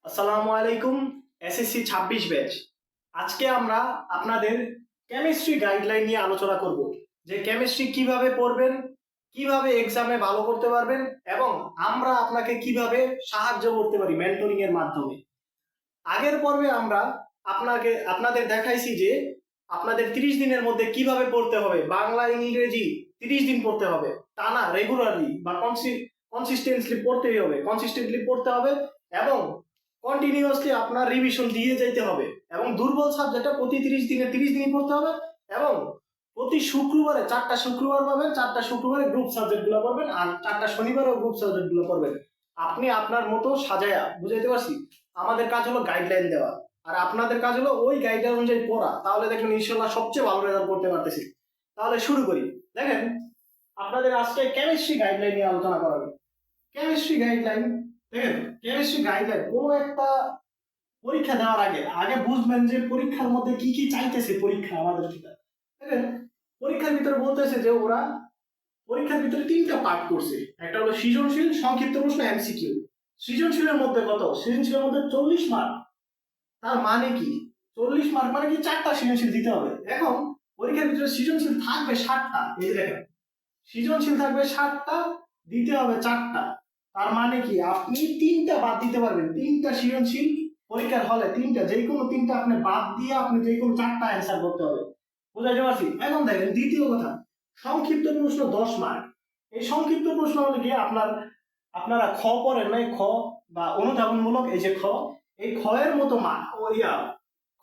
আসসালামু আলাইকুম। SSC 26 batch. আজকে আমরা আপনাদের কেমিস্ট্রি গাইডলাইন নিয়ে আলোচনা করব, যে কেমিস্ট্রি কিভাবে পড়বেন, কিভাবে এক্সামে ভালো করতে পারবেন এবং আমরা আপনাকে কিভাবে সাহায্য করতে পারি মেন্টরিং এর মাধ্যমে। আগের পর্বে আমরা আপনাদের দেখাইছি যে আপনাদের 30 দিনের মধ্যে কিভাবে পড়তে হবে। বাংলা ইংরেজি 30 দিন পড়তে হবে, টানা রেগুলারলি বা কনসিস্টেন্টলি পড়তে হবে এবং কন্টিনিউয়াসলি আপনার রিভিশন দিয়ে যেতে হবে এবং দুর্বল সাবজেক্টটা প্রতি 30 দিনই পড়তে হবে এবং প্রতি শুক্রবারে 4টা শুক্রবার পাবেন, 4টা শুক্রবারে গ্রুপ সাবজেক্টগুলো পড়বেন আর 4টা শনিবারেও গ্রুপ সাবজেক্টগুলো পড়বেন। আপনি আপনার মতো সাজায়া, বুঝাইতে পারছি? আমাদের কাজ হলো গাইডলাইন দেওয়া আর আপনাদের কাজ হলো ওই গাইডলাইন অনুযায়ী পড়া। তাহলে দেখবেন ইনশাল্লাহ সবচেয়ে ভালো রেজাল্ট করতে পারতেছি। তাহলে শুরু করি। দেখেন, আপনাদের আজকে কেমিস্ট্রি গাইডলাইন নিয়ে আলোচনা করা হবে। কেমিস্ট্রি গাইডলাইন, দেখেন কেমিস্ট্রি গাইডলাইন কোনো একটা পরীক্ষা দেওয়ার আগে বুঝবেন যে পরীক্ষার মধ্যে কি কি চাইতেছে পরীক্ষা আমাদের থেকে। দেখেন, পরীক্ষার ভিতরে বলতেছে যে ওরা পরীক্ষার ভিতরে 3টা পার্ট করছে। একটা হলো সৃজনশীল, সংক্ষিপ্ত প্রশ্ন, এমসিকিউ। সৃজনশীলের মধ্যে কত? সৃজনশীলের মধ্যে 40 মার্ক। তার মানে কি 40 মার্ক মানে কি 4টা সৃজনশীল দিতে হবে। এখন পরীক্ষার ভিতরে সৃজনশীল থাকবে 7টা। এই যে দেখেন, সৃজনশীল থাকবে 7টা, দিতে হবে 4টা। তার মানে কি আপনি 3টা বাদ দিতে পারবেন। 3টা সৃজনশীল পরীক্ষার হলে 3টা, যে কোনো 3টা আপনি বাদ দিয়ে আপনি যে কোনো 4টা অ্যান্সার করতে হবে। বুঝাইতে পারছি? এখন দেখেন দ্বিতীয় কথা, সংক্ষিপ্ত প্রশ্ন 10 মার্ক। এই সংক্ষিপ্ত প্রশ্ন হলে কি আপনারা খ পড়েন নাই? খ বা অনুধাবনমূলক, এই যে খ, এই খ এর মতো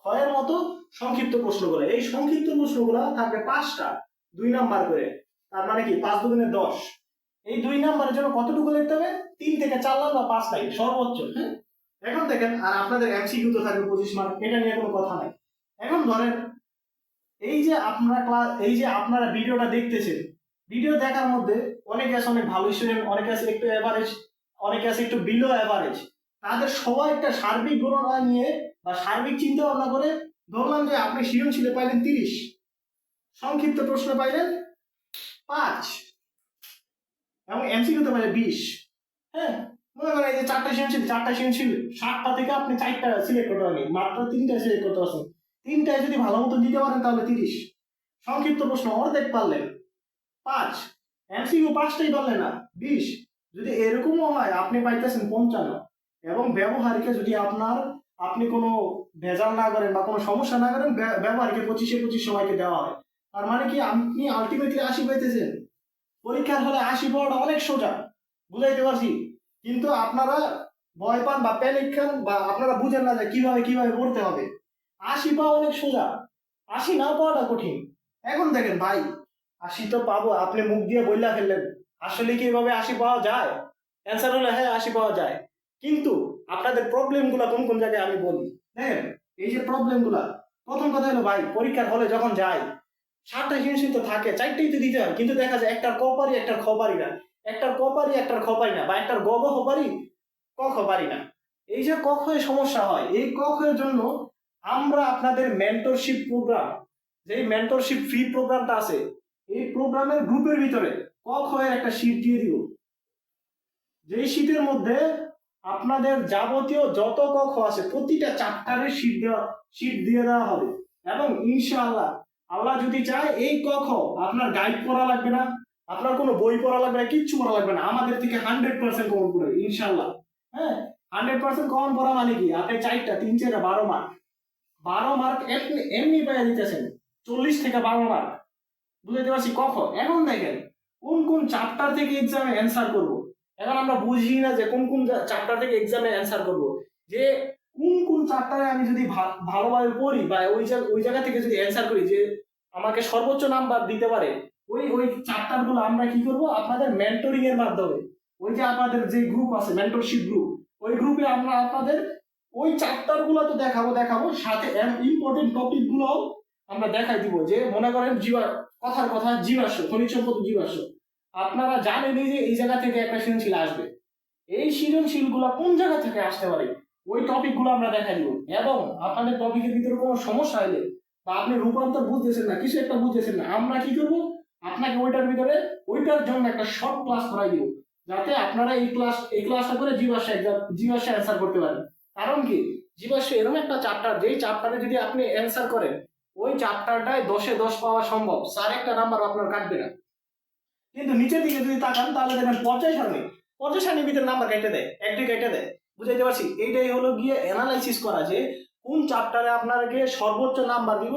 খ এর মতো সংক্ষিপ্ত প্রশ্নগুলো, এই সংক্ষিপ্ত প্রশ্নগুলো থাকবে 5টা, 2 নাম্বার করে। তার মানে কি 5 দুগুণে 10। এই 2 নাম্বারের জন্য কতটুকু লিখতে হবে? 3 থেকে 4 লাইন বা 5 লাইন সর্বোচ্চ। হ্যাঁ, এখন দেখেন, আর আপনাদের এমসিকিউ তো থাকবে 25 মার্ক, এটা নিয়ে কোনো কথা নাই। এখন ধরেন এই যে আপনারা ভিডিওটা দেখতেছেন, ভিডিও দেখার মধ্যে অনেকে আছে অনেক ভালো স্টুডেন্ট, অনেকে আছে একটু এভারেজ, অনেকে আছে একটু বিলো এভারেজ। তাদের সবাই একটা সার্বিক গণনা নিয়ে বা সার্বিক চিন্তা ভাবনা করে ধরলাম যে আপনি সৃজনশীলে পাইলেন 30, সংক্ষিপ্ত প্রশ্ন পাইলেন 5 এবং এমসিকিউতে পাইলেন 20। হ্যাঁ, মনে করেন এই যে 4টা সৃজনশীল 7টা থেকে আপনি 4টা সিলেক্ট করতে পারেন, মাত্র 3টা সিলেক্ট করতে পারছেন। 3টায় যদি ভালো মতো দিতে পারেন তাহলে 30। সংক্ষিপ্ত প্রশ্ন অর্ধেক পারলেন 5, এমসিকিউ 5টাই পারলেন না 20। যদি এরকমও হয় আপনি পাইতেছেন 55। এবং ব্যবহারিকে যদি আপনি কোনো ভেজাল না করেন বা কোনো সমস্যা না করেন, ব্যবহারিকে 25 সবাইকে দেওয়া হয়। তার মানে কি আপনি আলটিমেটলি 80 পাইতেছেন। পরীক্ষার হলে 80 পাওয়াটা অনেক সোজা, বুঝাইতে পারছি? কিন্তু আপনারা ভয় পান বা প্যানিক খান বা আপনারা বুঝেন না যে কিভাবে পড়তে হবে। 80 পাওয়া অনেক সোজা, 80 না পাওয়াটা কঠিন। এখন দেখেন ভাই, 80 তো পাবো, আপনি মুখ দিয়ে বইলা ফেললেন। আসলে কি এভাবে 80 পাওয়া যায়? অ্যান্সার হলো হ্যাঁ, 80 পাওয়া যায়। কিন্তু আপনাদের প্রবলেম গুলা কোন কোন জায়গায় আমি বলি। দেখেন, এই যে প্রবলেম গুলা, প্রথম কথা হলো ভাই, পরীক্ষার হলে যখন যাই 7টা সৃজনশীল তো থাকে, 4টাই তো দিতে হয়, কিন্তু দেখা যায় একটার ক পারি, একটার খ পারি না, একটার ক পারি, একটার খ পারি না, বা একটার গ খ পারি, ক খ পারি না। এই যে ক খ সমস্যা হয়, এই ক খ এর জন্য আমরা আপনাদের মেন্টরশিপ প্রোগ্রাম, যেই মেন্টরশিপ ফ্রি প্রোগ্রামটা আছে, এই প্রোগ্রামের গ্রুপের ভিতরে ক খ এর একটা শীট দিয়ে দিব। যেই শীটের মধ্যে আপনাদের যাবতীয় যত ক খ আছে প্রতিটা চ্যাপ্টারের শীট দিয়ে দেওয়া হবে। এবং ইনশাআল্লাহ, আল্লাহ যদি চায়, এই ক খ আপনার গাইড পড়া লাগবে না, আপনার কোনো বই পড়া লাগবে না, কিচ্ছু পড়া লাগবে না, আমাদের থেকে 100% কমন পড়বে ইনশাআল্লাহ। হ্যাঁ, 100% কমন পড়া মানে কি আপনি 4টা 3 4 12 মার্ক, 12 মার্ক এমনি পেয়ে দিতেছেন। 40 থেকে 12 মার্ক, বুঝতে পারছি ক খ। এখন দেখেন কোন কোন চ্যাপ্টার থেকে এক্সামে অ্যান্সার করব। এখন আমরা বুঝি না যে কোন কোন চ্যাপ্টার থেকে এক্সামে অ্যান্সার করব, যে কোন কোন চ্যাপ্টারে আমি যদি ভালোভাবে পড়ি বা ওই জায়গা থেকে যদি অ্যান্সার করি যে আমাকে সর্বোচ্চ নাম্বার দিতে পারে, ওই চ্যাপ্টার গুলো আমরা কি করব, আপনাদের মেন্টরিং এর মাধ্যমে, ওই যে আপনাদের যে গ্রুপ আছে মেন্টরশিপ গ্রুপ, ওই গ্রুপে আমরা আপনাদের ওই চ্যাপ্টার গুলো তো দেখাবো সাথে ইম্পর্টেন্ট টপিক গুলো আমরা দেখাই দিব। যে মনে করেন কথার কথা জীবাশ্ম, খনিজ সম্পদ জীবাশ্ম, আপনারা জানেনই যে এই জায়গা থেকে একটা সৃজনশীল আসবে। এই সৃজনশীল গুলা কোন জায়গা থেকে আসতে পারে, ওই টপিক গুলো আমরা দেখাই দিব। এবং আপনাদের টপিকের ভিতরে কোনো সমস্যা হলে বা আপনি রূপান্তর বুঝতেছেন না, কিছু একটা বুঝতেছেন না, আমরা কি করব, আপনাকে ওইটার জন্য একটা শর্ট ক্লাস করাই দিব, যাতে আপনারা এই ক্লাসটা করে জীবাশ্ম অ্যান্সার করতে পারেন। কারণ কি, জীবাশ্ম এরকম একটা চ্যাপ্টার, যেই চ্যাপ্টারে যদি আপনি অ্যান্সার করেন ওই চ্যাপ্টারটায় 10-এ 10 পাওয়া সম্ভব, স্যার একটা নাম্বার আপনার কাটবে না। কিন্তু নিচের দিকে যদি তাকান তাহলে দেখেন 50 ভিতরে নাম্বার কেটে দেয়, একটি কেটে দেয়। বুঝাইতে পারছি? এইটাই হলো গিয়ে অ্যানালাইসিস করা, যে কোন চ্যাপ্টারে আপনাকে সর্বোচ্চ নাম্বার দিব,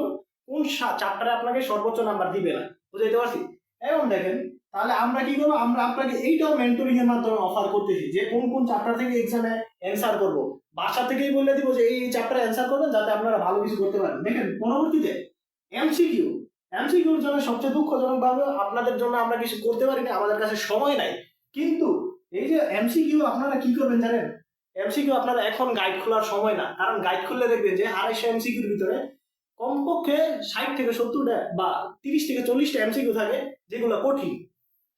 কোন চ্যাপ্টারে আপনাকে সর্বোচ্চ নাম্বার দিবে না। বুঝাইতে পারছি? এখন দেখেন, তাহলে আমরা কি করবো, আমরা আপনাকে এইটাও মেন্টরিং এর মাধ্যমে অফার করতেছি যে কোন কোন চ্যাপ্টার থেকে এক্সামে অ্যান্সার করবো। বাসা থেকেই বলে দিব যে এই চ্যাপ্টারে অ্যান্সার করবেন যাতে আপনারা ভালো কিছু করতে পারেন। দেখেন পরবর্তীতে এমসিকিউ, এমসিকিউর জন্য সবচেয়ে দুঃখজনক ভাবে আপনাদের জন্য আমরা কিছু করতে পারি না, আমাদের কাছে সময় নাই। কিন্তু এই যে এমসিকিউ আপনারা কি করবেন জানেন, এমসিকিউ আপনারা এখন গাইড খোলার সময় না, কারণ গাইড খুললে দেখবেন যে 250 এমসিকিউর ভিতরে কমপক্ষে 60 থেকে 70টা বা 30 থেকে 40টা এমসিকিউ থাকে যেগুলো কঠিন।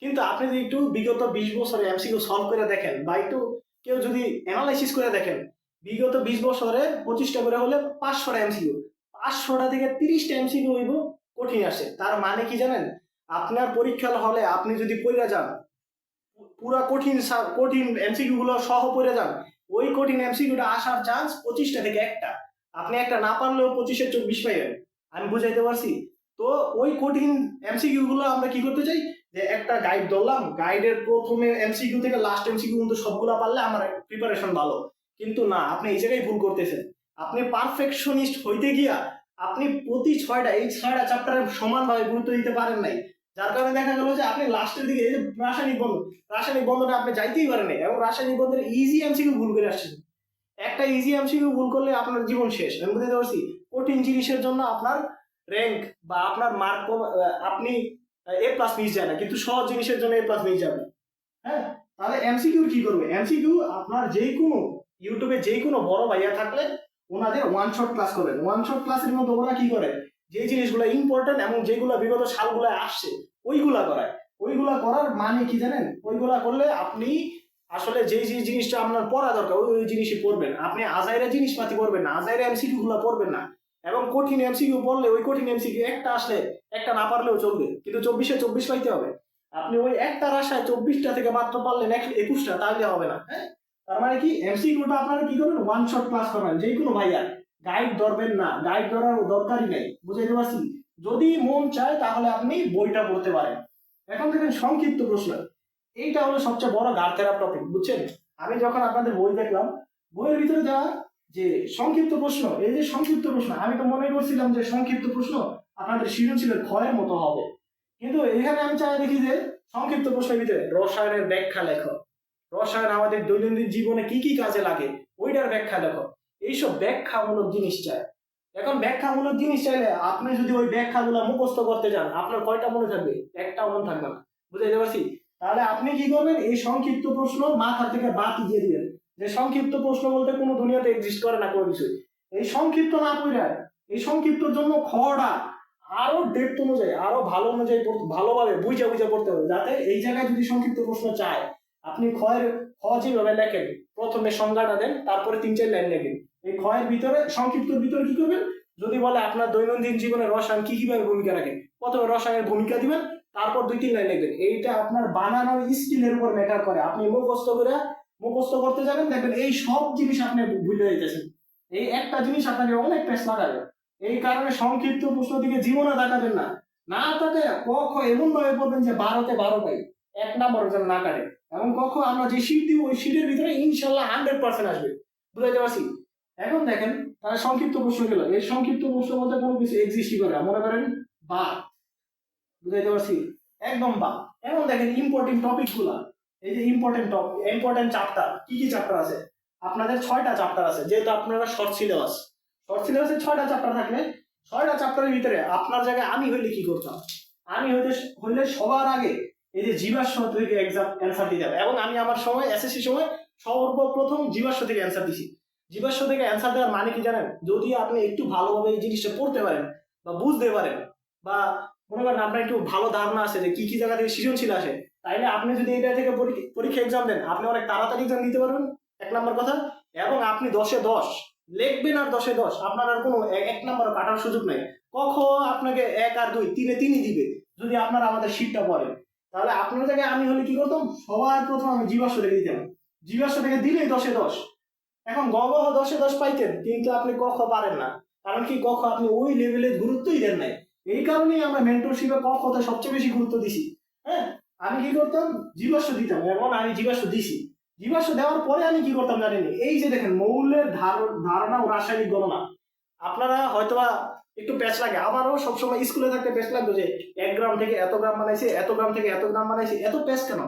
কিন্তু আপনি যদি একটু বিগত 20 বছরে এমসিকিউ সলভ করে দেখেন, বা একটু কেউ যদি অ্যানালাইসিস করে দেখেন, বিগত 20 বছরে 25টা করে হলে 500টা এমসিকিউ, 500টা থেকে 30টা এমসিকিউ হইব কঠিন আসে। তার মানে কি জানেন, আপনার পরীক্ষার হলে আপনি যদি পড়ে যান, পুরা কঠিন কঠিন এমসিকিউ গুলো সহ পড়ে যান, ওই কঠিন এমসিকিউটা আসার চান্স 25টা থেকে একটা। আপনি একটা না পারলেও 25-এ 24 পাইবেন। আমি বুঝাইতে পারছি? তো ওই কঠিন এমসিকিউ গুলো আমরা কি করতে চাই, যে একটা গাইড ধরলাম, গাইডের প্রথমে এমসিকিউ থেকে লাস্ট এমসিকিউ কিন্তু সবগুলা পারলে আমার প্রিপারেশন ভালো। কিন্তু না, আপনি এই জায়গায় ভুল করতেছেন। আপনি পারফেকশনিস্ট হইতে গিয়া আপনি প্রতি 6টা, এই 6টা চ্যাপ্টারে সমানভাবে গুরুত্ব দিতে পারেন নাই, যার কারণে দেখা গেল যে আপনি লাস্টের দিকে এই যে রাসায়নিক বন্ধনে আপনি যাইতেই পারেন নাই, এবং রাসায়নিক বন্ধনের ইজি এমসিকিউ ভুল করে আসছেন। একটা ইজি এমসিকিউ ভুল করলে আপনার জীবন শেষ। আমি বুঝতে পারছি? কঠিন জিনিসের জন্য আপনার র্যাঙ্ক বা আপনার মার্ক, আপনি A+ মিস যায় না, কিন্তু সহজ জিনিসের জন্য A+ মিস যাবে। হ্যাঁ, তাহলে এমসিকিউ কি করবে, এমসিকিউ আপনার যেই কোনো ইউটিউবে যেই কোনো বড় ভাইয়া থাকলে ওনাদের ওয়ান শট ক্লাস করবেন। ওয়ান শট ক্লাসের মধ্যে ওরা কি করে, যে জিনিসগুলো ইম্পর্টেন্ট এবং যেগুলো বিগত সালগুলো আসছে ওইগুলা করায়। ওইগুলা করার মানে কি জানেন, ওইগুলা করলে আপনি আসলে যেই যে জিনিসটা আপনার পড়া দরকার ওই জিনিসই পড়বেন। আপনি আজাইরা জিনিসপাতি পড়বেন না, আজাইরা এমসিকিউ গুলো পড়বেন না। এবং কঠিন এমসিকিউ পড়লে ওই কঠিন এমসিকিউ একটা আসলে একটা না পারলেও চলবে, কিন্তু 24-এ 24 পাইতে হবে। আপনি ওই একটার আশায় 24টা থেকে মাত্র পারলেন 21টা, তাহলে হবে না। হ্যাঁ, তার মানে কি, এমসিকিউটা আপনারা কি করবেন, ওয়ান শট ক্লাস করবেন। যে কোনো ভাইয়া গাইড ধরবেন না, গাইড ধরার দরকারই নেই। বুঝাইতে পারছি? যদি মন চায় তাহলে আপনি বইটা পড়তে পারেন। এখন দেখেন সংক্ষিপ্ত প্রশ্ন, এইটা হলো সবচেয়ে বড় গার্থেরাপ টপিক, বুঝছেন? আমি যখন আপনাদের বই দেখলাম, বইয়ের ভিতরে দেওয়া যে সংক্ষিপ্ত প্রশ্ন, এই যে সংক্ষিপ্ত প্রশ্ন, আমি তো মনে করছিলাম যে সংক্ষিপ্ত প্রশ্ন আপনাদের সৃজনশীলের ক্ষয়ের মতো হবে, কিন্তু এখানে আমি চাই দেখি যে সংক্ষিপ্ত প্রশ্নের ভিতরে রসায়নের ব্যাখ্যা লেখো, রসায়ন আমাদের দৈনন্দিন জীবনে কি কি কাজে লাগে ওইটার ব্যাখ্যা লেখো। এইসব ব্যাখ্যামূলক জিনিস চায়। এখন ব্যাখ্যামূলক জিনিস চাইলে আপনি যদি ওই ব্যাখ্যাগুলো মুখস্থ করতে যান, আপনার কয়টা মনে থাকবে? একটাও মনে থাকবে না। বুঝাইতে পারছি? তাহলে আপনি কি করবেন, এই সংক্ষিপ্ত প্রশ্ন মাথা থেকে বাদ দিয়ে দিবেন, যে সংক্ষিপ্ত প্রশ্ন বলতে কোনো দুনিয়াতে এক্সিস্ট করে না কোনো কিছু। এই সংক্ষিপ্ত না পড়ে, এই সংক্ষিপ্তর জন্য খড়া আরো ডেপথ অনুযায়ী, আরো ভালো অনুযায়ী ভালোভাবে বুঝা বুঝা পড়তে হবে, যাতে এই জায়গায় যদি সংক্ষিপ্ত প্রশ্ন চায়, আপনি খ যেভাবে লেখেন, প্রথমে সংজ্ঞাটা দেন, তারপরে 3-4 লাইন লেখেন। এই ক্ষয়ের ভিতরে, সংক্ষিপ্তর ভিতরে কি করবেন, যদি বলে আপনার দৈনন্দিন জীবনে রসায়ন কি কিভাবে ভূমিকা রাখে, প্রথমে রসায়নের ভূমিকা দিবেন, তারপর 2-3 লাইন লিখবেন। এইটা আপনার বানানোর স্কিলের উপর ম্যাটার করে। আপনি মুখস্থ করতে যাবেন, দেখবেন এই সব জিনিস আপনি ভুলে যাইতেছেন। এই একটা জিনিস আপনাকে অনেক পেস লাগাবে। এই কারণে সংক্ষিপ্ত প্রশ্ন দিকে জীবনে তাকাবেন না। না তাকে ক খ এমন ভাবে পড়বেন যে 12-তে 12 পাই, 1 নাম্বার যেন না কাটে। এবং কখ আমরা যে শীট দিব ওই শীটের ভিতরে ইনশাল্লাহ 100% আসবে। বুঝাইতে পারছি? এখন দেখেন, তাহলে সংক্ষিপ্ত প্রশ্ন গেল। এই সংক্ষিপ্ত প্রশ্ন বলতে কোনো কিছু এক্সিস্টই করে, মনে করেন বা, বুঝাইতে পারছি? একদম বা। এখন দেখেন ইম্পর্টেন্ট টপিক গুলা, এই যে ইম্পর্টেন্ট চ্যাপ্টার, কি কি চ্যাপ্টার আছে আপনাদের? 6টা চ্যাপ্টার আছে, যেহেতু আপনারা শর্ট সিলেবাসে 6টা চ্যাপ্টার থাকলে 6টা চ্যাপ্টারের ভিতরে আপনার জায়গায় আমি হইলে কি করতাম, আমি হইলে সবার আগে এই যে জীবাশ্ম থেকে এক্সাম অ্যান্সার দিতে হবে। এবং আমি আমার সময় এসএসসি সময় সর্বপ্রথম জীবাশ্ম থেকে অ্যান্সার দিছি। জীবাশ্ম থেকে অ্যান্সার দেওয়ার মানে কি জানেন, যদি আপনি একটু ভালোভাবে এই জিনিসটা পড়তে পারেন বা বুঝতে পারেন, বা মনে করেন আপনার একটু ভালো ধারণা আছে যে কি কি জায়গা থেকে সৃজনশীল আসে, তাইলে আপনি যদি এটা থেকে পরীক্ষা এক্সাম দেন, আপনি অনেক তাড়াতাড়ি এক্সাম দিতে পারবেন, 1 নাম্বার কথা। এবং আপনি 10-এ 10 লিখবেন, আর 10-এ 10, আপনার আর কোনো 1 নাম্বার কাটার সুযোগ নেই। কখন আপনাকে 1 আর 2 3-এ 3ই দিবে যদি আপনারা আমাদের শীটটা পড়েন। তাহলে আপনার জায়গায় আমি হলে কি করতাম, সবার প্রথম আমি জীবাশ্ম থেকে দিতাম। জীবাশ্ম থেকে দিলেই 10-এ 10। এখন গ গ 10-10 পাইতেন, কিন্তু আপনি ক খ পারেন না, কারণ কি ক খ আপনি ওই লেভেলে গুরুত্বই দেন নাই। এই কারণেই আমরা মেন্টরশিপে ক খতে সবচেয়ে বেশি গুরুত্ব দিছি। হ্যাঁ, আমি কি করতাম, জীবাশ্ম দিতাম, এবং আমি জীবাশ্ম দিছি। জীবাশ্ম দেওয়ার পরে আমি কি করতাম জানেন, এই যে দেখেন মৌলের ধারণা ও রাসায়নিক গণনা, আপনারা হয়তোবা একটু প্যাচ লাগে, আমারও সবসময় স্কুলে থাকতে প্যাচ লাগতো যে 1 গ্রাম থেকে এত গ্রাম বানাইছে, এত গ্রাম থেকে এত গ্রাম বানাইছে, এত প্যাচ কেন?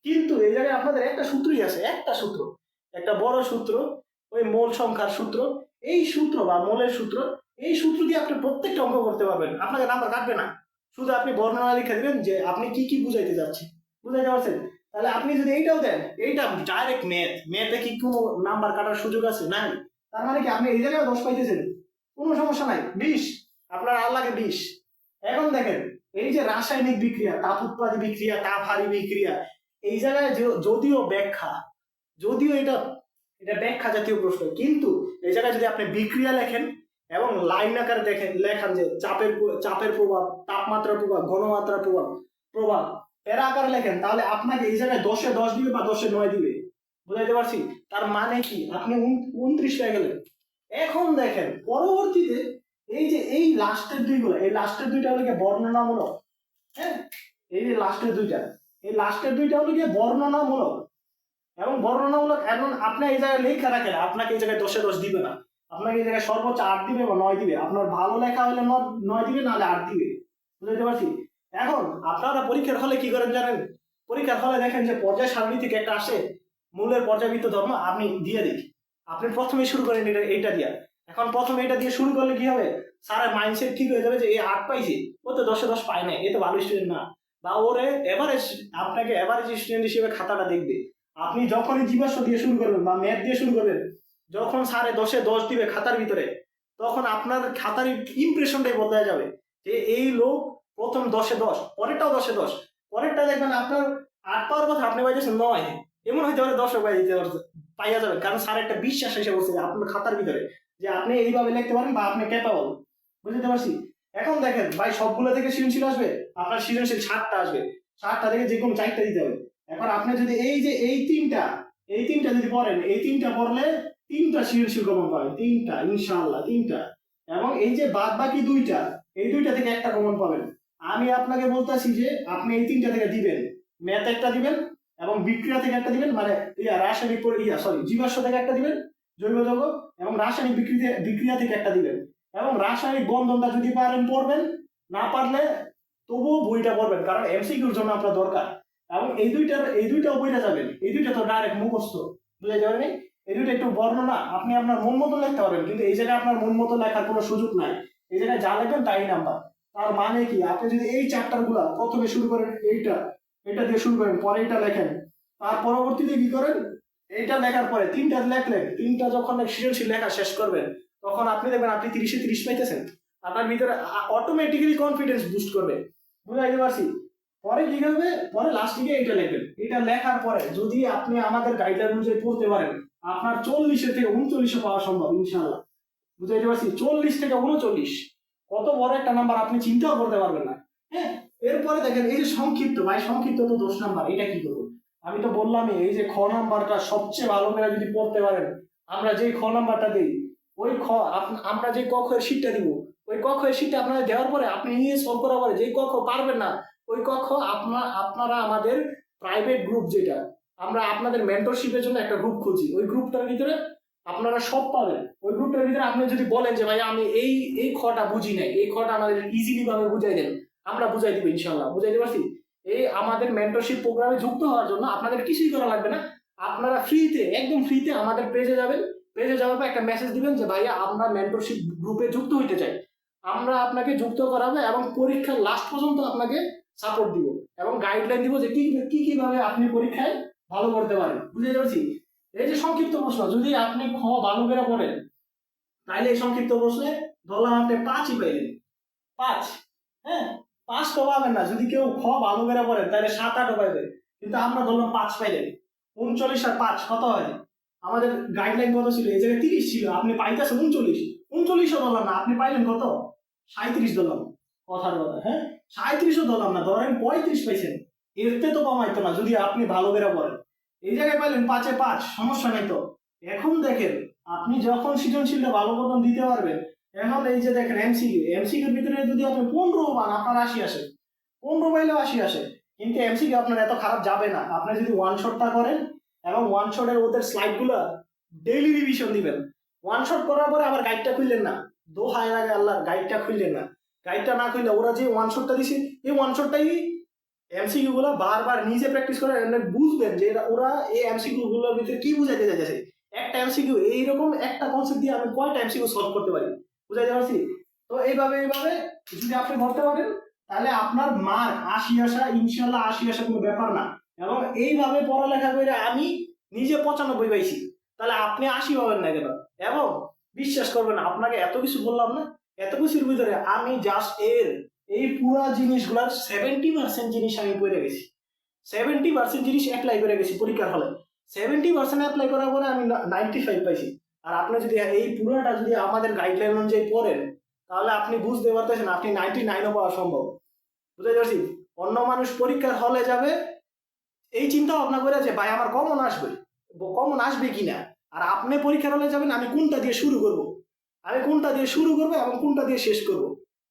কিন্তু এই জায়গায় আপনাদের একটা সূত্রই আছে, একটা সূত্র, একটা বড় সূত্র, ওই মোল সংখ্যার সূত্র। এই সূত্র বা মোলের সূত্র, এই সূত্র দিয়ে আপনি প্রত্যেকটা অঙ্ক করতে পারবেন, আপনাকে নাম্বার কাটবে না। শুধু আপনি বর্ণনা লিখে দিবেন যে আপনি কি কি বুঝাইতে যাচ্ছেন, বুঝাইতে পারছেন? তাহলে আপনি যদি এইটাও দেন, এইটা ডাইরেক্ট ম্যাথে কি কোনো নাম্বার কাটার সুযোগ আছে? নাই। তার মানে কি আপনি এই জায়গায় 10 পাইতেছেন, কোনো সমস্যা নাই, 20 আপনার আর লাগে 20। এখন দেখেন, এই যে রাসায়নিক বিক্রিয়া, তাপ উৎপাদী বিক্রিয়া, তাপ হারি বিক্রিয়া, এই জায়গায় যদিও ব্যাখ্যা, যদিও এটা এটা ব্যাখ্যা জাতীয় প্রশ্ন, কিন্তু এই জায়গায় যদি আপনি বিক্রিয়া লেখেন এবং লাইন আকারে লেখান যে চাপের প্রভাব, তাপমাত্রার প্রভাব, ঘনমাত্রার প্রভাব প্রভাব প্যারা আকারে লেখেন, তাহলে আপনাকে এই জায়গায় 10-এ 10 দিবে বা 10-এ 9 দিবে। বুঝাইতে পারছি? তার মানে কি আপনি 29 পেয়ে গেলেন। এখন দেখেন পরবর্তীতে এই যে এই লাস্টের দুইগুলো, এই লাস্টের দুইটা হলো কি বর্ণনামূলক। হ্যাঁ, এই যে লাস্টের দুইটা, এই লাস্টের দুইটা হলো কি বর্ণনামূলক, এবং বর্ণনামূলক। এখন আপনি এই জায়গায় লেখা রাখেন, আপনাকে এই জায়গায় 10-এ 10 দিবে না, আপনাকে এই জায়গায় সর্বোচ্চ 8 দিবে বা 9 দিবে। আপনার ভালো লেখা হলে 9 দিবে, নাহলে 8 দিবে। বুঝতে পারছি? এখন আপনারা পরীক্ষার হলে কি করেন জানেন? পরীক্ষার হলে দেখেন যে পর্যায় সারণী থেকে একটা আসে মূলের পর্যাবৃত্ত ধর্ম, আপনি দিয়ে দিন। আপনি প্রথমে শুরু করেন এইটা দিয়া। এখন প্রথমে এটা দিয়ে শুরু করলে কি হবে, স্যারের মাইন্ডসেট ঠিক হয়ে যাবে যে এই 8 পাইছে, ও তো 10-এ 10 পায় না, এ তো ভালো স্টুডেন্ট না, বা ওরে এভারেজ, আপনাকে এভারেজ স্টুডেন্ট হিসেবে খাতাটা দেখবে। আপনি যখনই জীবাশ্ম দিয়ে শুরু করবেন বা ম্যাথ দিয়ে শুরু করবেন, যখন স্যারে 10-এ 10 দিবে খাতার ভিতরে, তখন আপনার খাতার ইমপ্রেশনটাই বদলে যাবে যে এই লোক প্রথম 10-এ 10, পরেরটাও 10-এ 10, পরেরটা দেখবেন আপনার 8 পাওয়ার কথা আপনি পাইতেছেন 9, এমন হইতে পারে 10-ও পাইয়া যাবেন, কারণ স্যার একটা বিশ্বাস এসে বলছে আপনার খাতার ভিতরে যে আপনি এইভাবে লিখতে পারেন বা আপনি ক্যাপাবল। বুঝতে পারছি? এখন দেখেন ভাই, সবগুলো থেকে সৃজনশীল আসবে, আপনার সৃজনশীল 7টা আসবে, 7টা থেকে যে কোনো 4টা দিতে হবে। এখন আপনি যদি এই যে এই তিনটা যদি পড়েন, এই 3টা পড়লে 3টা সৃজনশীল কমন পাবেন, 3টা ইনশাআল্লাহ, 3টা। এবং এই যে বাদ বাকি 2টা, এই 2টা থেকে একটা কমন পাবেন। আমি আপনাকে বলতেছি যে আপনি এই 3টা থেকে দিবেন, ম্যাথ একটা দিবেন, এবং বিক্রিয়া থেকে একটা দিবেন, মানে রাসায়নিক জীবাশ্ম থেকে একটা দিবেন, জৈব যৌগ, এবং রাসায়নিক বিক্রিয়া থেকে একটা দিবেন, এবং রাসায়নিক বন্ধনটা যদি পারেন পড়বেন, না পারলে তবুও বইটা পড়বেন, কারণ এমসিকিউর জন্য আপনার দরকার। এবং এই দুইটাও বইটা যাবেন, এই দুইটা তো ডাইরেক্ট মুখস্থ, বুঝে যাবেন। এই দুইটা একটু বর্ণনা আপনি আপনার মন মতো লিখতে পারবেন, কিন্তু এই জায়গায় আপনার মন মতো লেখার কোনো সুযোগ নাই, এই জায়গায় যা লিখবেন তাই নাম্বার। তার মানে কি, আপনি যদি এই চ্যাপ্টার গুলা প্রথমে শুরু করেন, এটা দিয়ে শুরু করেন, পরে এটা লেখেন, তার পরবর্তীতে কি করেন, এইটা লেখার পরে 3টা লেখলেন, 3টা যখন সৃজনশীল লেখা শেষ করবেন, তখন আপনি দেখবেন আপনি 30-এ 30 পাইতেছেন, আপনার ভিতরে অটোমেটিক্যালি কনফিডেন্স বুস্ট করবে। বুঝাইতে পারছি? পরে কি করবে, পরে লাস্ট দিকে এটা লিখবেন, এটা লেখার পরে যদি আপনি আমাদের গাইডলাইন অনুযায়ী পড়তে পারেন, আপনার 40-এ থেকে 39-এ পাওয়া সম্ভব ইনশাআল্লাহ। বুঝাইতে পারছি? 40 থেকে 39, কত বড় একটা নাম্বার আপনি চিন্তাও করতে পারবেন না। হ্যাঁ, এরপরে দেখেন এই যে সংক্ষিপ্ত, ভাই সংক্ষিপ্ত তো 10 নাম্বার, এটা কি করবো? আমি তো বললামই, এই যে খ নাম্বারটা সবচেয়ে ভালো করে যদি পড়তে পারেন, আমরা যেই খ নাম্বারটা দিই, ওই আমরা যে ক খ এর শীটটা দিব, ওই ক খ এর শীটটা আপনাদের দেওয়ার পরে আপনি নিয়ে সলভ করার পরে যেই ক খ পারবেন না, ওই ক খ আপনারা আমাদের প্রাইভেট গ্রুপ, যেটা আমরা আপনাদের মেন্টরশিপের জন্য একটা গ্রুপ খুঁজি, ওই গ্রুপটার ভিতরে আপনারা সব পাবেন। ওই গ্রুপটার ভিতরে আপনি যদি বলেন যে ভাই আমি এই খটা বুঝি নাই, এই খটা আমাদের ইজিলি ভাবে বুঝাই দেন, আমরা বুঝাই দিব ইনশাআল্লাহ। বুঝাইতে পারছি? এই আমাদের মেন্টরশিপ প্রোগ্রামে যুক্ত হওয়ার জন্য আপনাদের কিছুই করা লাগবে না, আপনারা ফ্রিতে, একদম ফ্রিতে আমাদের পেজে যাবেন, পেজে যাওয়ার পর একটা মেসেজ দিবেন যে ভাইয়া আমরা মেন্টরশিপ গ্রুপে যুক্ত হইতে চাই, আমরা আপনাকে যুক্ত করাবো এবং পরীক্ষার লাস্ট পর্যন্ত আপনাকে সাপোর্ট দিব এবং গাইডলাইন দিব যে কিভাবে আপনি পরীক্ষায় ভালো করতে পারেন। বুঝতে পারছি? এই যে সংক্ষিপ্ত প্রশ্ন, যদি আপনি খ ভালো করে পড়েন, তাইলে এই সংক্ষিপ্ত প্রশ্নে ধরলাম আপনি 5ই পাইলেন, 5। হ্যাঁ, 5 তো পাবেন না, যদি কেউ খ ভালো করে পড়েন তাহলে 7-8ও পাইবে, কিন্তু আমরা ধরলাম 5 পাইলেন। 39 আর 5 কত হয়? আমাদের গাইডলাইন কত ছিল? এই জায়গায় 30 ছিল, আপনি পাইতেছেন 39। 39ও ধরলাম না, আপনি পাইলেন কত? 37 ধরলাম, কথার কথা। হ্যাঁ, 37ও ধরলাম না, ধরেন 35 পাইছেন, এরতে তো কমাইতো না যদি আপনি ভালো করে পড়েন। এই জায়গায় পাইলেন 5-এ 5, সমস্যা নাই তো। এখন দেখেন আপনি যখন সৃজনশীলটা ভালো মতন দিতে পারবেন, এখন এই যে দেখেন এমসিকিউর ভিতরে যদি আপনি 15 পান আপনার 80 আসে, 15 পাইলেও 80 আসে। কিন্তু এমসিকিউ আপনার এত খারাপ যাবে না আপনি যদি ওয়ান শটটা করেন এবং ওয়ান শটের ওদের স্লাইডগুলো ডেইলি রিভিশন দিবেন। ওয়ান শট করার পরে আবার গাইডটা খুললেন না, দোহাই লাগে আল্লাহর, গাইডটা খুললেন না। গাইডটা না খুললে ওরা যে ওয়ান শটটা দিছে এই ওয়ান শটটাই এমসিকিউ গুলো বারবার নিজে প্র্যাকটিস করে বুঝবেন যে ওরা এই এমসিকিউ গুলোর ভিতরে কি বুঝাইতে চাইছে। একটা এমসিকিউ এইরকম একটা কনসেপ্ট দিয়ে আমি কয়টা এমসিকিউ সলভ করতে পারি, বুঝাইতে পারছি? তো এইভাবে যদি আপনি করতে পারেন তাহলে আপনার মার্ক 80 আসা ইনশাল্লাহ 80 আসা কোনো ব্যাপার না। এবং এইভাবে পড়ালেখা করে আমি নিজে 95 পাইছি, তাহলে আপনি 80 পাবেন না কেন? এবং বিশ্বাস করবেন আপনাকে এত কিছু বললাম না, এত কিছুর ভিতরে আমি জাস্ট এই পুরা জিনিসগুলার 70% জিনিস আমি পড়ে গেছি, 70% জিনিস অ্যাপ্লাই করে গেছি পরীক্ষার হলে। 70% অ্যাপ্লাই করার পরে আমি 95 পাইছি। আর আপনি যদি এই পুরোটা যদি আমাদের গাইডলাইন অনুযায়ী পড়েন তাহলে আপনি বুঝতে পারতেছেন আপনি 99ও পাওয়া সম্ভব, বুঝতে পারছি? অন্য মানুষ পরীক্ষার হলে যাবে এই চিন্তা ভাবনা করে যে ভাই আমার কমন আসবে কিনা, আর আপনি পরীক্ষার হলে যাবেন আমি কোনটা দিয়ে শুরু করব এবং কোনটা দিয়ে শেষ করব,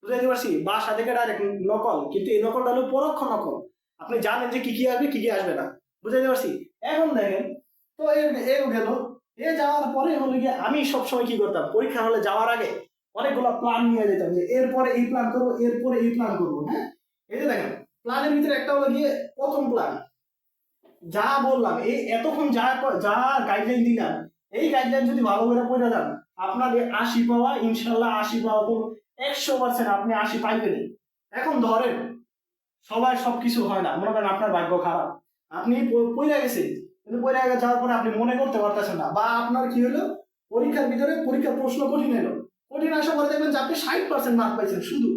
বুঝাইতে পারছি? বাসা থেকে ডাইরেক্ট নকল, কিন্তু এই নকলটা হলো পরোক্ষ নকল, আপনি জানেন যে কি কি আসবে কি কি আসবে না, বুঝাইতে পারছি? এখন দেখেন তো গেল যাওয়ার পরে হলো গিয়ে আমি সবসময় কি করতাম পরীক্ষা হলে যাওয়ার আগে অনেকগুলো প্ল্যান নিয়ে যেতাম যে এরপরে এই প্ল্যান করবো, এরপরে এই প্ল্যান করবো। হ্যাঁ, এই যে দেখেন প্ল্যানের ভিতরে একটা হলো গিয়ে প্রথম প্ল্যান যা বললাম, এই এতক্ষণ যা গাইডলাইন দিলাম এই গাইডলাইন যদি ভালো করে পড়ে যান আপনার 80 পাওয়া ইনশাল্লাহ 80 পাওয়া 100% আপনি 80 পাইবেন। এখন ধরেন সবার সবকিছু হয় না, মনে করেন আপনার ভাগ্য খারাপ, আপনি পড়ে গেছেন কিন্তু পড়ে যাওয়ার পরে আপনি মনে করতে পারতেছেন না, বা আপনার কি হলো পরীক্ষার ভিতরে পরীক্ষার প্রশ্ন কঠিন এলো, কঠিন আসার পরে দেখবেন যে আপনি 60% মার্ক পাইছেন, শুধু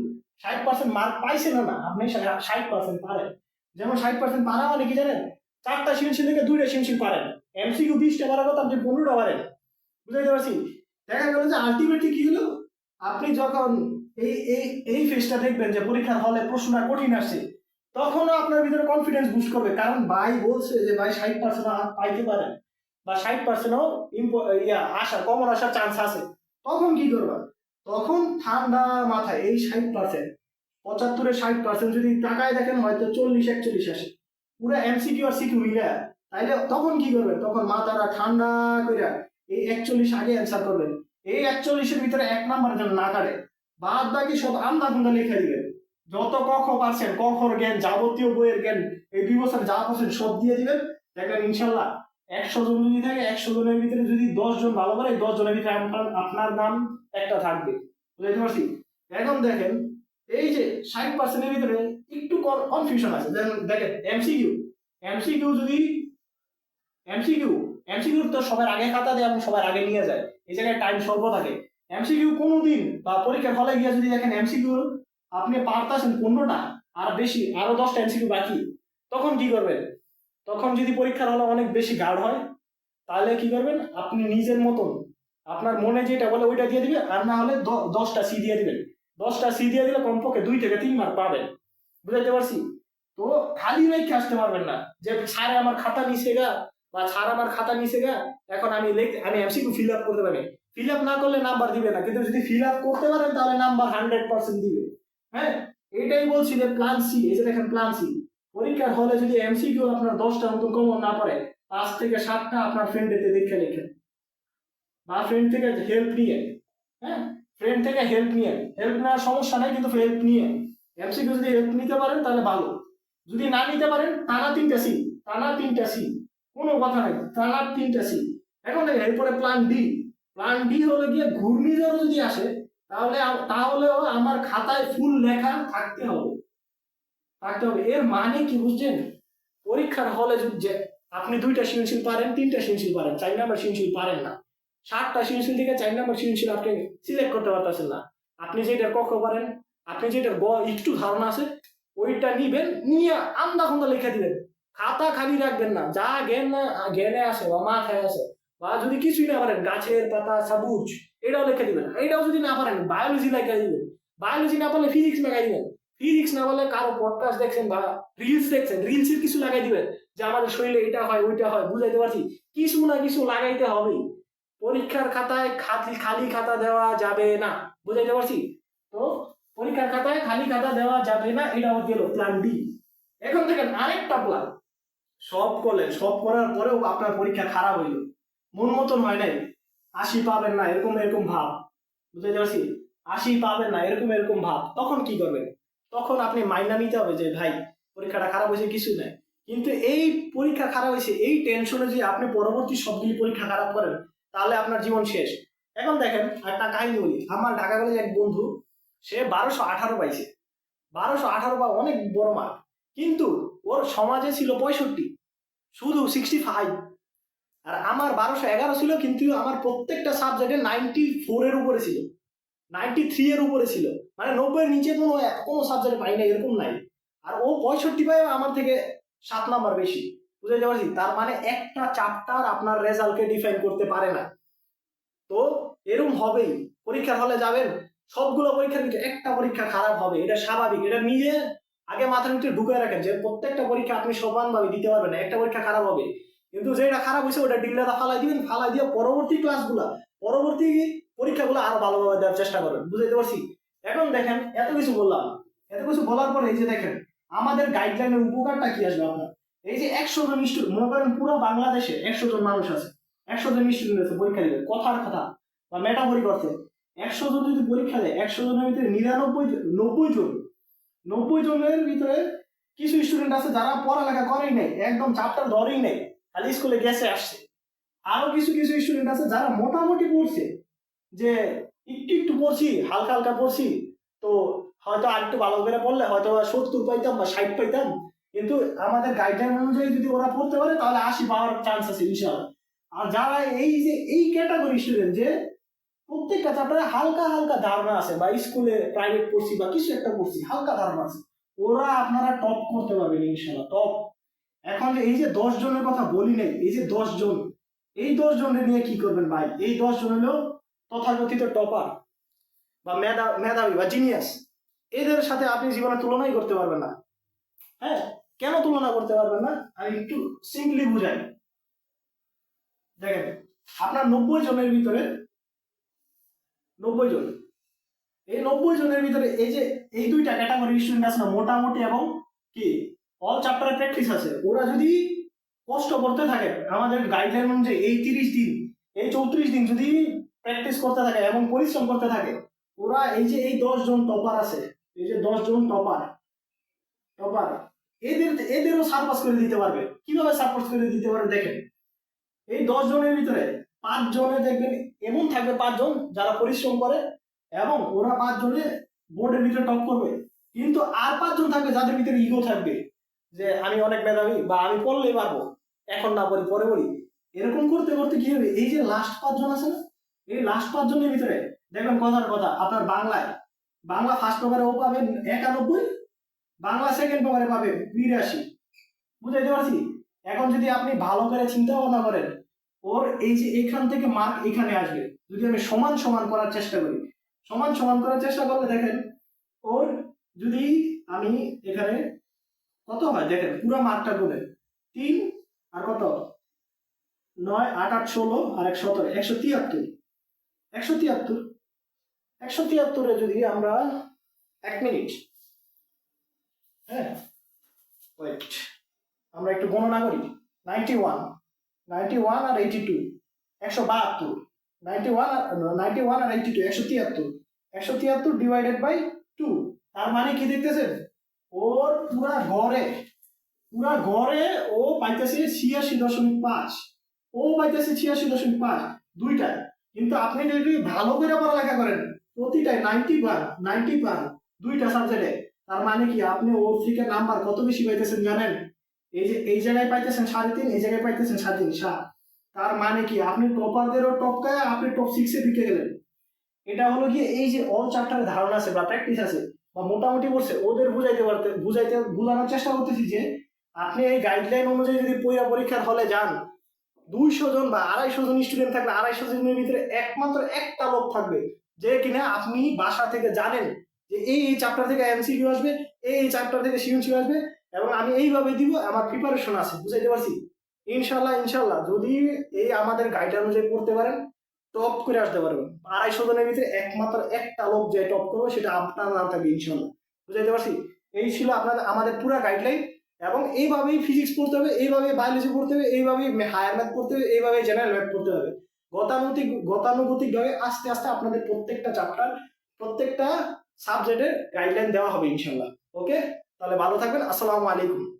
60% মার্ক পাইছেন না, আপনি 60% পারেন। যেমন 60% পারা মানে কি জানেন, 4টা সৃজনশীল থেকে 2টা সৃজনশীল পারেন, এমসিকিউ 20টা পারার কথা আপনি 15টা পারেন, বুঝতে পারছি? দেখা গেল যে আলটিমেটলি কি হলো, আপনি যখন এই ফেজটা দেখবেন যে পরীক্ষার হলে প্রশ্নটা কঠিন আসছে তখনও আপনার ভিতরে কনফিডেন্স বুস্ট করবে, কারণ ভাই বলছে যে ভাই 60% পাইতে পারেন বা 60%ও কমন আসার চান্স আছে। তখন কি করবা? তখন ঠান্ডা মাথায় এই 60%, 75-এর 60% যদি টাকায় দেখেন হয়তো 40-41 আসে পুরো এমসিকিউ আর সিকিউ মিলে, তাইলে তখন কি করবেন? তখন মাথাটা ঠান্ডা করে এই 41 আগে অ্যান্সার করবেন, এই 41-এর ভিতরে 1 নাম্বারের জন্য না কাটে, বাদ বাকি সব আন্দা খুন্দা লিখে দিবেন, যত কখ পারছেন কখর জ্ঞান যাবতীয় বইয়ের জ্ঞান এই 2 বছর যা পারছেন সব দিয়ে দিবেন। দেখবেন ইনশাল্লাহ 100 জন যদি থাকে 100 জনের ভিতরে যদি 10 জন ভালো করে 10 জনের ভিতরে আপনার নাম একটা থাকবে, বুঝতে পারছি? এখন দেখেন এই যে 60%-এর ভিতরে একটু কনফিউশন আছে, দেখেন এমসিকিউ যদি এমসিকিউ তো সবার আগে খাতা দেয় এবং সবার আগে নিয়ে যায়, এই জায়গায় টাইম স্বল্প থাকে। এমসিকিউ কোনোদিন বা পরীক্ষার হলে গিয়ে যদি দেখেন এমসিকিউ আপনি পারতেছেন 15টা আর বেশি আরো 10টা এমসিকিউ বাকি, তখন কি করবেন? তখন যদি পরীক্ষার হলে অনেক বেশি গাঢ় হয় তাহলে কি করবেন? আপনি নিজের মতন আপনার মনে যেটা বলে ওইটা দিয়ে দিবেন, আর না হলে 10টা সি দিয়ে দিবেন। 10টা সি দিয়ে দিলে কমপক্ষে 2 থেকে 3 মার্ক পাবেন, বুঝাইতে পারছি? তো খালি রেখে আসতে পারবেন না যে স্যার আমার খাতা নিচে গা বা স্যার আমার খাতা নিচে গা এখন আমি এমসিকিউ ফিল আপ করতে পারি, ফিল আপ না করলে নাম্বার দিবে না, কিন্তু যদি ফিল আপ করতে পারেন তাহলে নাম্বার 100% দিবে। হ্যাঁ, এটাই বলছি যে প্ল্যান সি, এই যে দেখেন প্ল্যান সি, পরীক্ষার হলে যদি এমসিকিউ আপনার 10টা মতন কমন না পড়ে 5 থেকে 7টা আপনার ফ্রেন্ডের দেখে লিখেন বা ফ্রেন্ড থেকে হেল্প নিয়ে, হ্যাঁ ফ্রেন্ড থেকে হেল্প নেওয়ার সমস্যা নাই, কিন্তু হেল্প নিয়ে এমসিকিউ যদি হেল্প নিতে পারেন তাহলে ভালো, যদি না নিতে পারেন টানা 3টা সি কোনো কথা নাই, টানা 3টা সি। এখন এরপরে প্ল্যান ডি হলে গিয়ে ঘূর্ণিঝড় যদি আসে তাহলেও আমার খাতায় ফুল লেখা থাকতে হবে। এর মানে কি বুঝছেন? পরীক্ষার হলে যে আপনি 2টা সৃজনশীল পারেন, 3টা সৃজনশীল পারেন, 4 নাম্বার সৃজনশীল পারেন না, 7টা সৃজনশীল থেকে 4 নাম্বার সৃজনশীল আপনি সিলেক্ট করতে পারতেছেন না, আপনি যেটার কক্ষ পারেন, আপনি যেটার একটু ধারণা আছে ওইটা নিবেন, নিয়ে আন্দা খুন্দা লিখে দিবেন, খাতা খালি রাখবেন না, যা জ্ঞানে আছে বা মাথায় আছে, বা যদি কিছুই না পারেন গাছের পাতা সবুজ এটাও লিখে দিবেন, এটাও যদি না পারেন বায়োলজি লিখে দিবেন, বায়োলজি না পারলে ফিজিক্স লাগাই দিবেন, ফিজিক্স না বলে কারো পডকাস্ট দেখছেন বা রিলস দেখছেন রিলসের কিছু লাগাই দিবেন যে আমাদের শরীরে এটা হয় ওইটা হয়, বুঝাইতে পারছি? কিছু না কিছু লাগাইতে হবেই, পরীক্ষার খাতায় খালি খাতা দেওয়া যাবে না, বুঝাইতে পারছি? তো পরীক্ষার খাতায় খালি খাতা দেওয়া যাবে না, এটা গেল প্ল্যান ডি। এখন দেখেন আরেকটা প্ল্যান, সব করলেন, সব করার পরেও আপনার পরীক্ষা খারাপ হইল, মন মতন হয় নাই, 80 পাবেন না এরকম এরকম ভাব, বুঝতে পারছি? 80 পাবেন না এরকম এরকম ভাব, তখন কি করবেন? তখন আপনি মাইনা নিতে হবে যে ভাই পরীক্ষাটা খারাপ হয়েছে, কিছু নাই। কিন্তু এই পরীক্ষা খারাপ হয়েছে এই টেনশনে যে আপনি পরবর্তী সবগুলি পরীক্ষা খারাপ করেন, তাহলে আপনার জীবন শেষ। এখন দেখেন একটা কাহিনী বলি, আমার ঢাকা কলেজে এক বন্ধু, সে 1218 পাইছে। 1218 বা অনেক বড় মার্ক, কিন্তু ওর সমাজে ছিল 65, শুধু 65। আর আমার 1211 ছিল, কিন্তু আমার প্রত্যেকটা সাবজেক্টে 94 এর উপরে ছিল, 93 এর উপরে ছিল, মানে 90 এর নিচে কোনো কোনো সাবজেক্ট পাই না, এরকম নাই। আর ও 65 পায় আমার থেকে 7 নাম্বার বেশি, বুঝতে পারছি? তার মানে একটা চ্যাপ্টার আপনার রেজাল্টকে ডিফাইন করতে পারে না। তো এরকম হবেই, পরীক্ষার হলে যাবেন, সবগুলো পরীক্ষার ভিতরে একটা পরীক্ষা খারাপ হবে, এটা স্বাভাবিক। এটা নিজে আগে মাথার ভিতরে ঢুকে রাখেন যে প্রত্যেকটা পরীক্ষা আপনি সমানভাবে দিতে পারবেন না, একটা পরীক্ষা খারাপ হবে। কিন্তু যেটা খারাপ হয়েছে ওটা ডিল্লাটা ফালাই দিবেন, ফালাই দিয়ে পরবর্তী ক্লাসগুলা, পরবর্তী পরীক্ষাগুলো আরো ভালোভাবে দেওয়ার চেষ্টা করবেন, বুঝতে পারছি? এখন দেখেন এত কিছু বললাম, এত কিছু বলার পরে এই যে দেখেন আমাদের গাইডলাইনের উপকারটা কি আসবে আপনার। এই যে 100 জন স্টুডেন্ট, মনে করেন পুরো বাংলাদেশে 100 জন মানুষ আছে, 100 জন স্টুডেন্ট আছে পরীক্ষা দিবে, কথার কথা বা মেটাফরি করতে। 100 জন যদি পরীক্ষা দেয়, 100 জনের ভিতরে 90 জনের ভিতরে কিছু স্টুডেন্ট আছে যারা পড়ালেখা করেই নাই, একদম চ্যাপ্টার ধরেই নাই, খালি স্কুলে গেছে আসছে। আরো কিছু কিছু স্টুডেন্ট আছে যারা মোটামুটি পড়ছে, যে একটু একটু পড়ছি, হালকা হালকা পড়ছি, তো হয়তো আর একটু ভালো করে পড়লে হয়তো 70 পাইতাম বা 60 পাইতাম। কিন্তু আমাদের গাইডলাইন অনুযায়ী যদি ওরা পড়তে পারে তাহলে 80 পাওয়ার চান্স আছে ইনশাআল্লাহ। আর যারা এই যে এই ক্যাটাগরি স্টুডেন্ট, যে প্রত্যেকটা চ্যাপ্টারে হালকা হালকা ধারণা আছে, বা স্কুলে প্রাইভেট পড়ছি বা কিছু একটা পড়ছি, হালকা ধারণা আছে, ওরা আপনারা টপ করতে পারবেন ইনশাআল্লাহ, টপ। এখন এই যে 10 জনের কথা বলি নাই, এই যে 10 জন, এই 10 জনের নিয়ে কি করবেন ভাই? এই 10 জন হলো তথাকথিত টপার বা মেধাবী বা জিনিয়াস। এদের সাথে আপনি জীবনে তুলনাই করতে পারবেন না। হ্যাঁ, কেন তুলনা করতে পারবেন না? আমি একটু সিম্পলি বুঝাই। দেখেন আপনার 90 জনের ভিতরে, 90 জন, এই 90 জনের ভিতরে এই যে এই দুইটা ক্যাটাগরি স্টুডেন্ট আছে না, মোটামুটি এবং কি অল চ্যাপ্টারে প্র্যাকটিস আছে, ওরা যদি কষ্ট করতে থাকে আমাদের গাইডলাইন অনুযায়ী এই 30 দিন, এই 34 দিন যদি প্র্যাকটিস করতে থাকে এবং পরিশ্রম করতে থাকে, ওরা এই যে এই 10 জন টপার আছে, এই যে 10 জন টপার, টপার এদেরও সারপাস করে দিতে পারবে। কিভাবে সারপাস করে দিতে পারবে? দেখেন এই 10 জনের ভিতরে 5 জনে দেখবেন এমন থাকবে, 5 জন যারা পরিশ্রম করে এবং ওরা 5 জনে বোর্ডের ভিতরে টপ করবে। কিন্তু আর 5 জন থাকবে যাদের ভিতরে ইগো থাকবে, যে আমি অনেক মেধাবী বা আমি পড়লেই পারবো, এখন না পড়ি পরে পড়ি। এরকম করতে করতে কি হবে, এই যে লাস্ট 5 জন আছে না, এই লাস্ট 5 জনের ভিতরে দেখবেন কথার কথা আপনার বাংলা ফার্স্ট পেপারে ও পাবে 91, বাংলা সেকেন্ড পেপারে পাবে 82, বুঝাইতে পারছি? এখন যদি আপনি ভালো করে চিন্তা ভাবনা করেন, ওর এই যে এখান থেকে মার্ক এখানে আসবে, যদি আমি সমান সমান করার চেষ্টা করি, সমান সমান করার চেষ্টা করলে দেখেন ওর, যদি আমি এখানে কত হয় দেখেন পুরো মার্কটা করে 3 আর কত 9 8 8 16 আর 1 17, 173, 173, 173 যদি আমরা 1 মিনিট, হ্যাঁ ওয়েট, আমরা একটু গণনা করি। 91, 91 আর 82, 172, 91 আর 91 আর 82, 173, 173 ডিভাইডেড বাই 2। তার মানে কি দেখতেছেন, ওর পুরা গড়ে ও পাইতেছে 86.5, ও পাইতেছে 86.5 দুইটায়। কিন্তু আপনি যদি ভালো করে পড়ালেখা করেন, প্রতিটায় 90 পান, 90 পান দুইটা সাবজেক্টে, তার মানে কি আপনি ওর থেকে নাম্বার কত বেশি পাইতেছেন জানেন? এই যে এই জায়গায় পাইতেছেন 3.5, এই জায়গায় পাইতেছেন 3.5, 7। তার মানে কি আপনি টপারদেরও টপকায় আপনি টপ 6-এ ঢুকে গেলেন। এটা হলো কি এই যে অল চ্যাপ্টারে ধারণা আছে বা প্র্যাকটিস আছে বা মোটামুটি পড়ছে, ওদের বোঝানোর চেষ্টা করতেছি যে আপনি এই গাইডলাইন অনুযায়ী যদি পরীক্ষার হলে যান, 200 জন বা 250 জন স্টুডেন্ট থাকলে 250 জনের ভিতরে একমাত্র একটা লোক থাকবে যে কিনা আপনি বাসা থেকে জানেন যে এই চ্যাপ্টার থেকে এমসিকিউ আসবে, এই চ্যাপ্টার থেকে সিএমসিকিউ আসবে, এবং আমি এইভাবে দিব, আমার প্রিপারেশন আছে, বুঝাইতে পারছি? ইনশাল্লাহ ইনশাল্লাহ যদি এই আমাদের গাইড অনুযায়ী পড়তে পারেন, টপ করে আসতে পারবেন। 250 জনের ভিতরে একমাত্র একটা লোক যে টপ করবে সেটা আপনার নাম থাকবে ইনশাল্লাহ। বুঝাইতে পারছি? এই ছিল আমাদের পুরো গাইডলাইন। এবং এইভাবেই ফিজিক্স পড়তে হবে, এইভাবে বায়োলজি পড়তে হবে, এইভাবেই হায়ার ম্যাথ পড়তে হবে, এইভাবে জেনারেল ম্যাথ পড়তে হবে। গতানুগতিকভাবে আস্তে আস্তে আপনাদের প্রত্যেকটা চ্যাপ্টার, প্রত্যেকটা সাবজেক্টের গাইডলাইন দেওয়া হবে ইনশাল্লাহ। ওকে, তাহলে ভালো থাকবেন। আসসালামু আলাইকুম।